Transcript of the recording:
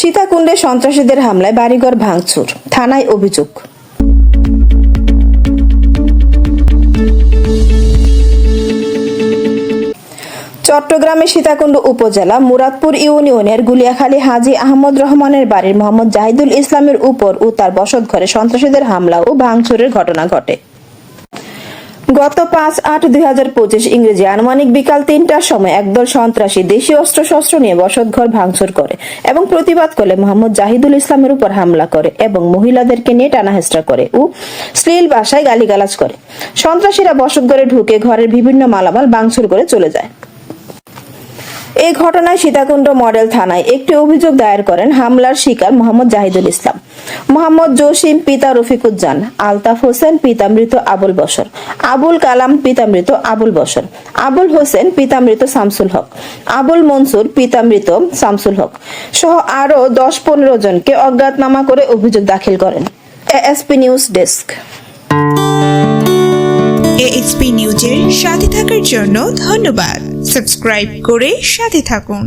সীতাকুণ্ডে সন্ত্রাসীদের হামলায় বাড়িঘর ভাঙচুর, থানায় অভিযোগ। চট্টগ্রামের সীতাকুণ্ড উপজেলা মুরাদপুর ইউনিয়নের গুলিয়াখালী হাজী আহমদ রহমানের বাড়ির মোহাম্মদ জাহিদুল ইসলামের উপর ও তার বসতঘরে সন্ত্রাসীদের হামলা ও ভাঙচুরের ঘটনা ঘটে। গত 5/8/2025 ইংরেজি আনুমানিক বিকাল 3টার সময় একদল সন্ত্রাসী দেশীয় অস্ত্রশস্ত্র নিয়ে বসতঘর ভাঙচুর করে এবং প্রতিবাদ করলে মোহাম্মদ জাহিদুল ইসলামের উপর হামলা করে এবং মহিলাদেরকে নিয়ে টানাহেঁচড়া করে ও শ্লীল ভাষায় গালিগালাজ করে। সন্ত্রাসীরা বসতঘরে ঢুকে ঘরের বিভিন্ন মালামাল ভাঙচুর করে চলে যায়। এই ঘটনায় সীতাকুণ্ড মডেল থানায় একটি অভিযোগ দায়ের করেন হামলার শিকার মোহাম্মদ জাহিদুল ইসলাম, মোহাম্মদ জসিম পিতা রফিকুজ্জান, আলতাফ হোসেন পিতা মৃত আবুল বশর, আবুল কালাম পিতা মৃত আবুল বশর, আবুল হোসেন পিতা মৃত শামসুল হক, আবুল মনসুর পিতা মৃত শামসুল হক সহ আরো 10-15 জনকে অজ্ঞাতনামা করে অভিযোগ দাখিল করেন। ASP news desk. এএসপি নিউজের সাথে থাকার জন্য ধন্যবাদ। সাবস্ক্রাইব করে সাথে থাকুন।